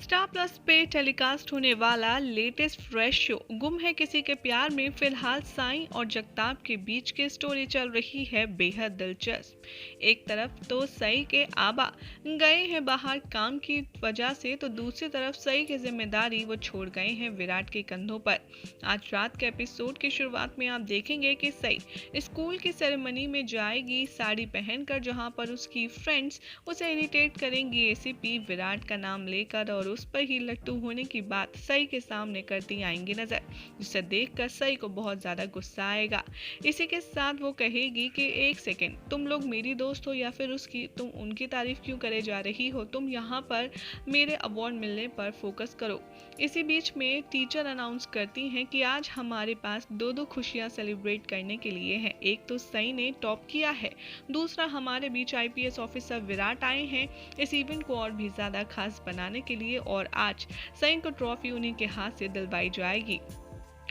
Star plus पे telecast होने वाला लेटेस्ट फ्रेश शो गुम है किसी के प्यार में फिलहाल साईं और जगताप के बीच की स्टोरी चल रही है बेहद दिलचस्प। एक तरफ तो सई के आबा गए हैं बाहर काम की वजह से, तो दूसरी तरफ सई की जिम्मेदारी वो छोड़ गए हैं विराट के कंधों पर। आज रात के एपिसोड की शुरुआत में आप देखेंगे कि सई स्कूल की सेरेमनी में जाएगी साड़ी पहनकर, जहां पर उसकी फ्रेंड्स उसे इरिटेट करेंगी एसीपी विराट का नाम लेकर, और उस पर ही लट्टू होने की बात सई के सामने करती आएंगी नजर, जिसे देखकर सई को बहुत ज्यादा गुस्सा आएगा। इसी के साथ वो कहेगी कि एक सेकेंड, तुम लोग मेरी दोस्त हो या फिर उसकी, तुम उनकी तारीफ क्यों करे जा रही हो, तुम यहाँ पर मेरे अवार्ड मिलने पर फोकस करो। इसी बीच में टीचर अनाउंस करती हैं कि आज हमारे पास दो दो खुशियां सेलिब्रेट करने के लिए हैं। एक तो सई ने टॉप किया है, दूसरा हमारे बीच आईपीएस ऑफिसर विराट आए हैं इस इवेंट को और भी ज्यादा खास बनाने के लिए, और आज सई को ट्रॉफी उन्हीं के हाथ से दिलवाई जाएगी।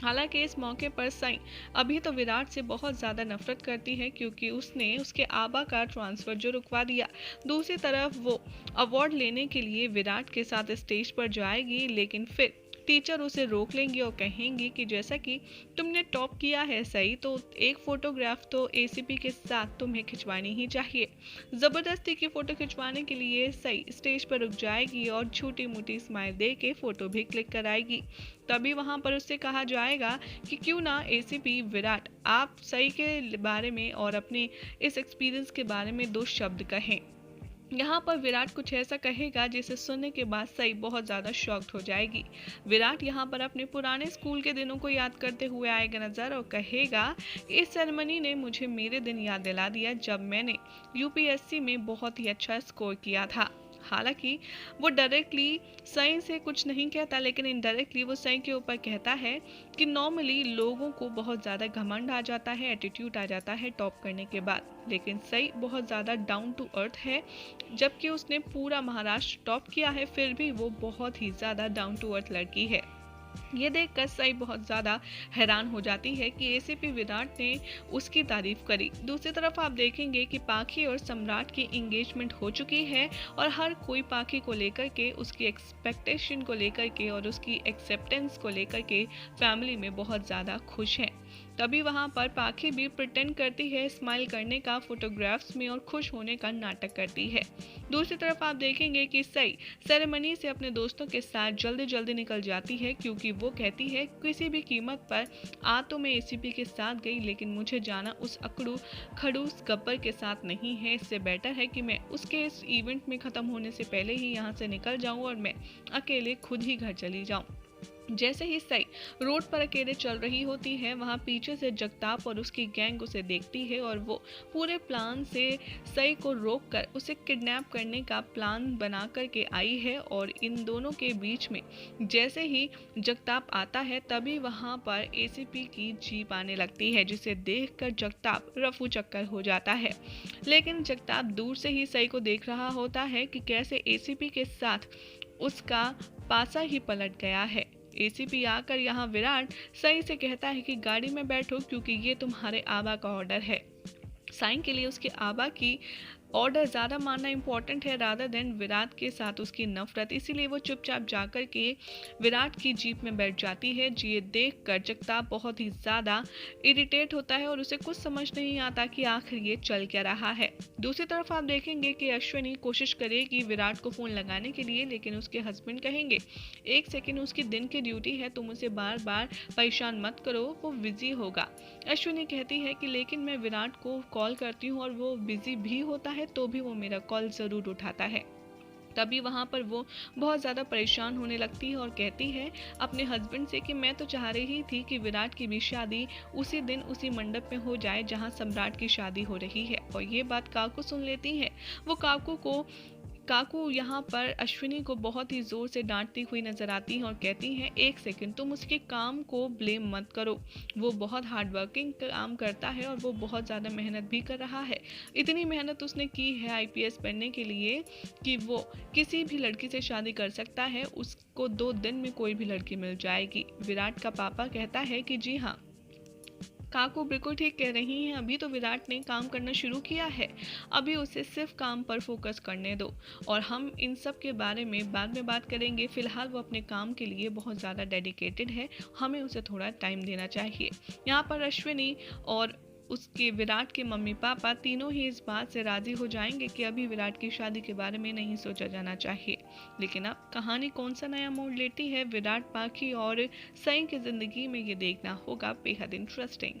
हालांकि इस मौके पर सई अभी तो विराट से बहुत ज्यादा नफरत करती है, क्योंकि उसने उसके आबा का ट्रांसफर जो रुकवा दिया। दूसरी तरफ वो अवार्ड लेने के लिए विराट के साथ स्टेज पर जाएगी, लेकिन फिर टीचर उसे रोक लेंगी और कहेंगी कि जैसा कि तुमने टॉप किया है सही, तो एक फोटोग्राफ तो एसीपी के साथ तुम्हें खिंचवानी ही चाहिए। जबरदस्ती की फोटो खिंचवाने के लिए सही स्टेज पर रुक जाएगी और छोटी मोटी स्माइल दे के फोटो भी क्लिक कराएगी। तभी वहां पर उससे कहा जाएगा कि क्यों ना एसीपी विराट आप सही के बारे में और अपने इस एक्सपीरियंस के बारे में दो शब्द कहें। यहाँ पर विराट कुछ ऐसा कहेगा जिसे सुनने के बाद सई बहुत ज्यादा शॉक्ड हो जाएगी। विराट यहाँ पर अपने पुराने स्कूल के दिनों को याद करते हुए आएगा नजर और कहेगा, इस सेरेमनी ने मुझे मेरे दिन याद दिला दिया जब मैंने यूपीएससी में बहुत ही अच्छा स्कोर किया था। हालांकि वो डायरेक्टली सई से कुछ नहीं कहता, लेकिन इनडायरेक्टली वो सई के ऊपर कहता है कि नॉर्मली लोगों को बहुत ज़्यादा घमंड आ जाता है, एटीट्यूड आ जाता है टॉप करने के बाद, लेकिन सई बहुत ज़्यादा डाउन टू अर्थ है। जबकि उसने पूरा महाराष्ट्र टॉप किया है, फिर भी वो बहुत ही ज़्यादा डाउन टू अर्थ लड़की है। ये देखकर सई बहुत ज्यादा हैरान हो जाती है कि एसीपी विराट ने उसकी तारीफ करी। दूसरी तरफ आप देखेंगे कि पाखी और सम्राट की एंगेजमेंट हो चुकी है और हर कोई पाखी को लेकर के, उसकी एक्सपेक्टेशन को लेकर के और उसकी एक्सेप्टेंस को लेकर के फैमिली में बहुत ज्यादा खुश हैं। तभी वहां पर पाखी भी प्रिटेंड करती है स्माइल करने का फोटोग्राफ्स में और खुश होने का नाटक करती है। दूसरी तरफ आप देखेंगे कि सई सेरेमनी से अपने दोस्तों के साथ जल्दी जल्दी निकल जाती है, क्योंकि वो कहती है किसी भी कीमत पर आ तो मैं एसीपी के साथ गई, लेकिन मुझे जाना उस अकड़ू खड़ूस गब्बर के साथ नहीं है। इससे बेटर है कि मैं उसके इस इवेंट में खत्म होने से पहले ही यहाँ से निकल जाऊं और मैं अकेले खुद ही घर चली जाऊं। जैसे ही सई रोड पर अकेले चल रही होती है, वहां पीछे से जगताप और उसकी गैंग उसे देखती है और वो पूरे प्लान से सई को रोककर उसे किडनैप करने का प्लान बना करके आई है। और इन दोनों के बीच में जैसे ही जगताप आता है, तभी वहां पर एसीपी की जीप आने लगती है, जिसे देखकर जगताप रफू चक्कर हो जाता है। लेकिन जगताप दूर से ही सई को देख रहा होता है कि कैसे एसीपी के साथ उसका पासा ही पलट गया है। एसीपी आकर यहाँ विराट सई से कहता है कि गाड़ी में बैठो, क्योंकि ये तुम्हारे आबा का ऑर्डर है। साईं के लिए उसके आबा की ऑर्डर ज़्यादा मानना इम्पोर्टेंट है रादर देन विराट के साथ उसकी नफरत, इसीलिए वो चुपचाप जाकर के विराट की जीप में बैठ जाती है। ये देख कर जगताप बहुत ही ज़्यादा इरिटेट होता है और उसे कुछ समझ नहीं आता कि आखिर ये चल क्या रहा है। दूसरी तरफ आप देखेंगे कि अश्विनी कोशिश करेगी विराट को फ़ोन लगाने के लिए, लेकिन उसके हस्बैंड कहेंगे एक सेकेंड, उसकी दिन की ड्यूटी है, तुम उसे बार बार परेशान मत करो, वो बिजी होगा। अश्विनी कहती है कि लेकिन मैं विराट को कॉल करती हूँ और वो बिजी भी होता है, तो भी वो मेरा कॉल जरूर उठाता है। तभी वहां पर वो बहुत ज़्यादा परेशान होने लगती है और कहती है अपने हस्बैंड से कि मैं तो चाह रही थी कि विराट की भी शादी उसी दिन उसी मंडप में हो जाए जहां सम्राट की शादी हो रही है। और ये बात काकू सुन लेती है। वो काकू यहाँ पर अश्विनी को बहुत ही जोर से डांटती हुई नजर आती हैं और कहती हैं एक सेकंड, तुम उसके काम को ब्लेम मत करो, वो बहुत हार्ड वर्किंग काम करता है और वो बहुत ज़्यादा मेहनत भी कर रहा है। इतनी मेहनत उसने की है आईपीएस बनने के लिए कि वो किसी भी लड़की से शादी कर सकता है, उसको 2 दिन में कोई भी लड़की मिल जाएगी। विराट का पापा कहता है कि जी हाँ, काकू बिल्कुल ठीक कह रही हैं। अभी तो विराट ने काम करना शुरू किया है। अभी उसे सिर्फ काम पर फोकस करने दो और हम इन सब के बारे में बाद में बात करेंगे। फिलहाल वो अपने काम के लिए बहुत ज़्यादा डेडिकेटेड है, हमें उसे थोड़ा टाइम देना चाहिए। यहाँ पर अश्विनी और उसके विराट के मम्मी पापा तीनों ही इस बात से राजी हो जाएंगे कि अभी विराट की शादी के बारे में नहीं सोचा जाना चाहिए। लेकिन अब कहानी कौन सा नया मोड़ लेती है विराट, पाखी और सई की जिंदगी में, ये देखना होगा बेहद इंटरेस्टिंग।